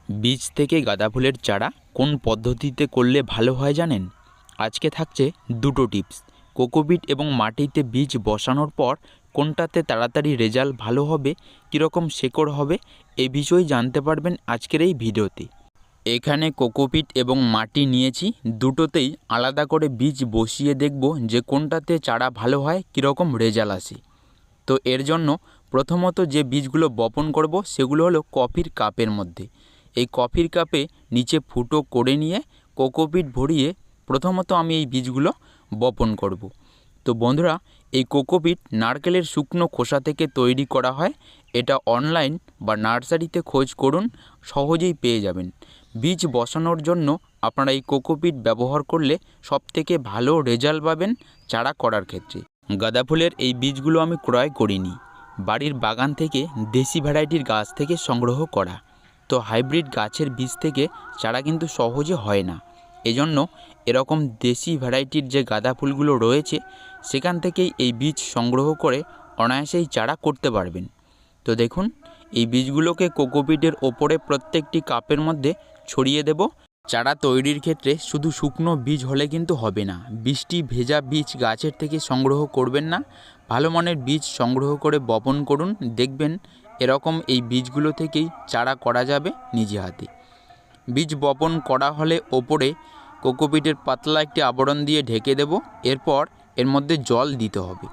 বীজ থেকে গাঁদা ফুলের চারা কোন পদ্ধতিতে করলে ভালো হয় জানেন? আজকে থাকছে দুটো টিপস। কোকোপিট এবং মাটিতে বীজ বসানোর পর কোনটাতে তাড়াতাড়ি রেজাল্ট ভালো হবে, কীরকম শেকড় হবে, এই বিষয়ে জানতে পারবেন আজকের এই ভিডিওতে। এখানে কোকোপিট এবং মাটি নিয়েছি, দুটোতেই আলাদা করে বীজ বসিয়ে দেখব যে কোনটাতে চারা ভালো হয়, কীরকম রেজাল্ট আসে। তো এর জন্য প্রথমত যে বীজগুলো বপন করব সেগুলো হলো কফির কাপের মধ্যে। এই কফির কাপে নিচে ফুটো করে নিয়ে কোকোপিট ভরিয়ে প্রথমত আমি এই বীজগুলো বপন করব। তো বন্ধুরা, এই কোকোপিট নারকেলের শুকনো খোসা থেকে তৈরি করা হয়। এটা অনলাইন বা নার্সারিতে খোঁজ করুন, সহজেই পেয়ে যাবেন। বীজ বসানোর জন্য আপনারা এই কোকোপিট ব্যবহার করলে সবথেকে ভালো রেজাল্ট পাবেন চারা করার ক্ষেত্রে। গাঁদা ফুলের এই বীজগুলো আমি ক্রয় করিনি, বাড়ির বাগান থেকে দেশি ভ্যারাইটির গাছ থেকে সংগ্রহ করা। তো হাইব্রিড গাছের বীজ থেকে চারা কিন্তু সহজে হয় না, এজন্য এরকম দেশি ভ্যারাইটির যে গাঁদা ফুলগুলো রয়েছে সেখান থেকেই এই বীজ সংগ্রহ করে অনায়াসেই চারা করতে পারবেন। তো দেখুন, এই বীজগুলোকে কোকোপিটের ওপরে প্রত্যেকটি কাপের মধ্যে ছড়িয়ে দেব। চারা তৈরির ক্ষেত্রে শুধু শুকনো বীজ হলে কিন্তু হবে না, বৃষ্টি ভেজা বীজ গাছের থেকে সংগ্রহ করবেন না, ভালো মানের বীজ সংগ্রহ করে বপন করুন। দেখবেন এরকম এই বীজগুলো থেকেই চারা করা যাবে নিজে হাতে। বীজ বপন করা হলে ওপরে কোকোপিটের পাতলা একটি আবরণ দিয়ে ঢেকে দেব। এরপর এর মধ্যে জল দিতে হবে।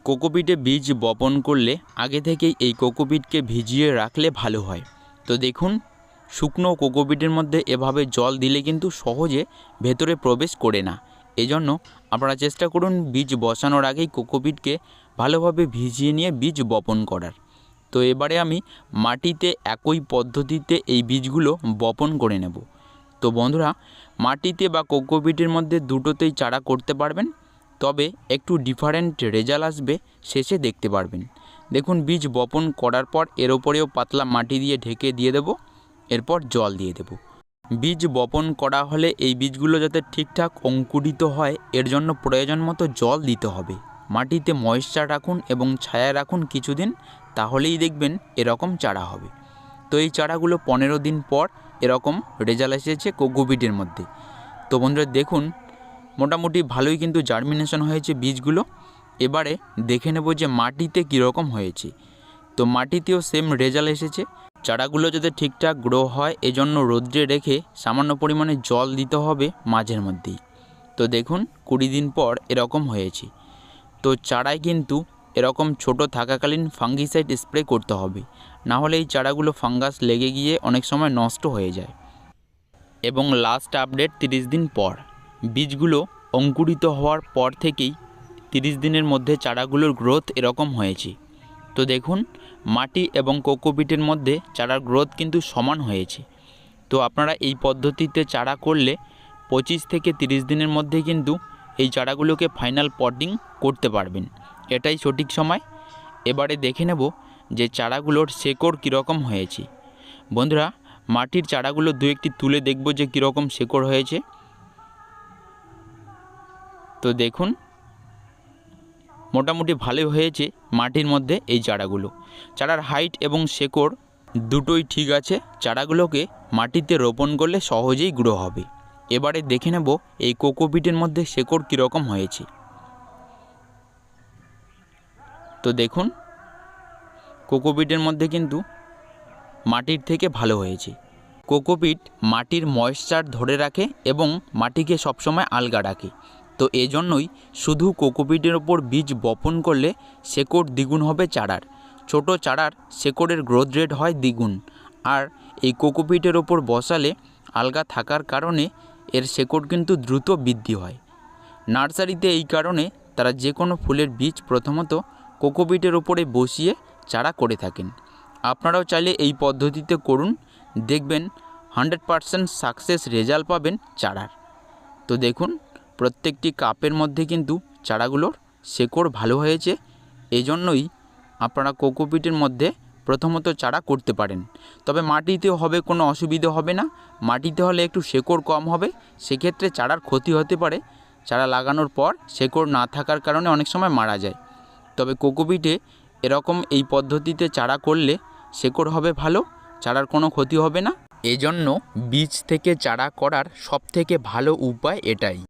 কোকোপিটে বীজ বপন করলে আগে থেকেই এই কোকোপিটকে ভিজিয়ে রাখলে ভালো হয়। তো দেখুন, শুকনো কোকোপিটের মধ্যে এভাবে জল দিলে কিন্তু সহজে ভেতরে প্রবেশ করে না, এজন্য আপনারা চেষ্টা করুন বীজ বসানোর আগেই কোকোপিটকে ভালোভাবে ভিজিয়ে নিয়ে বীজ বপন করার। তো এবারে আমি মাটিতে একই পদ্ধতিতে এই বীজগুলো বপন করে নেব। তো বন্ধুরা, মাটিতে বা কোকোপিটের মধ্যে দুটোতেই চারা করতে পারবেন, তবে একটু ডিফারেন্ট রেজাল্ট আসবে, শেষে দেখতে পারবেন। দেখুন, বীজ বপন করার পর এর ওপরেও পাতলা মাটি দিয়ে ঢেকে দিয়ে দেব, এরপর জল দিয়ে দেব। বীজ বপন করা হলে এই বীজগুলো যাতে ঠিকঠাক অঙ্কুরিত হয় এর জন্য প্রয়োজন মতো জল দিতে হবে। মাটিতে ময়েশ্চার রাখুন এবং ছায়ায় রাখুন কিছুদিন, তাহলেই দেখবেন এরকম চারা হবে। তো এই চারাগুলো 15 দিন পর এরকম রেজাল্ট এসেছে কোকোপিটের মধ্যে। তো বন্ধুরা দেখুন, মোটামুটি ভালোই কিন্তু জার্মিনেশন হয়েছে বীজগুলো। এবারে দেখে নেব যে মাটিতে কীরকম হয়েছে। তো মাটিতেও সেম রেজাল্ট এসেছে। চারাগুলো যাতে ঠিকঠাক গ্রো হয় এজন্য রোদ্রে রেখে সামান্য পরিমাণে জল দিতে হবে মাঝের মধ্যেই। তো দেখুন, 20 দিন পর এরকম হয়েছে। তো চারায় কিন্তু এরকম ছোট থাকাকালীন ফাঙ্গিসাইড স্প্রে করতে হবে, না হলে এই চারাগুলো ফাঙ্গাস লেগে গিয়ে অনেক সময় নষ্ট হয়ে যায়। এবং লাস্ট আপডেট 30 দিন পর, বীজগুলো অঙ্কুরিত হওয়ার পর থেকেই 30 দিনের মধ্যে চারাগুলোর গ্রোথ এরকম হয়েছে। তো দেখুন, মাটি এবং কোকোপিটের মধ্যে চারার গ্রোথ কিন্তু সমান হয়েছে। তো আপনারা এই পদ্ধতিতে চারা করলে 25 থেকে 30 দিনের মধ্যে কিন্তু এই চারাগুলোকে ফাইনাল পটিং করতে পারবেন, এটাই সঠিক সময়। এবারে দেখে নেব যে চারাগুলোর শেকড় কীরকম হয়েছে। বন্ধুরা, মাটির চারাগুলো দু একটি তুলে দেখব যে কীরকম শেকড় হয়েছে। তো দেখুন, মোটামুটি ভালোই হয়েছে মাটির মধ্যে এই চারাগুলো। চারার হাইট এবং শেকড় দুটোই ঠিক আছে। চারাগুলোকে মাটিতে রোপণ করলে সহজেই গ্রো হবে। এবারে দেখে নেব এই কোকোপিটের মধ্যে শেকড় কীরকম হয়েছে। তো দেখুন, কোকোপিটের মধ্যে কিন্তু মাটির থেকে ভালো হয়েছে। কোকোপিট মাটির ময়েশ্চার ধরে রাখে এবং মাটিকে সবসময় আলগা রাখে। তো এজন্যই শুধু কোকোপিটের ওপর বীজ বপন করলে শেকড় দ্বিগুণ হবে চারার। ছোট চারার শেকড়ের গ্রোথ রেট হয় দ্বিগুণ, আর এই কোকোপিটের ওপর বসালে আলগা থাকার কারণে এর শেকড় কিন্তু দ্রুত বৃদ্ধি হয়। নার্সারিতে এই কারণে তারা যে কোনো ফুলের বীজ প্রথমত কোকোপিটের ওপরে বসিয়ে চারা করে থাকেন। আপনারাও চাইলে এই পদ্ধতিতে করুন, দেখবেন 100% সাকসেস রেজাল্ট পাবেন চারার। তো দেখুন, প্রত্যেকটি কাপের মধ্যে কিন্তু চারাগুলোর শেকড় ভালো হয়েছে, এজন্যই আপনারা কোকোপিটের মধ্যে প্রথমত চারা করতে পারেন। তবে মাটিতেও হবে, কোনো অসুবিধা হবে না। মাটিতে হলে একটু শেকড় কম হবে, সেক্ষেত্রে চারার ক্ষতি হতে পারে। চারা লাগানোর পর শেকড় না থাকার কারণে অনেক সময় মারা যায়। তবে কোকোপিটে এরকম এই পদ্ধতিতে চারা করলে শেকড় হবে ভালো, চারার কোনো ক্ষতি হবে না। এজন্য বীজ থেকে চারা করার সবথেকে ভালো উপায় এটাই।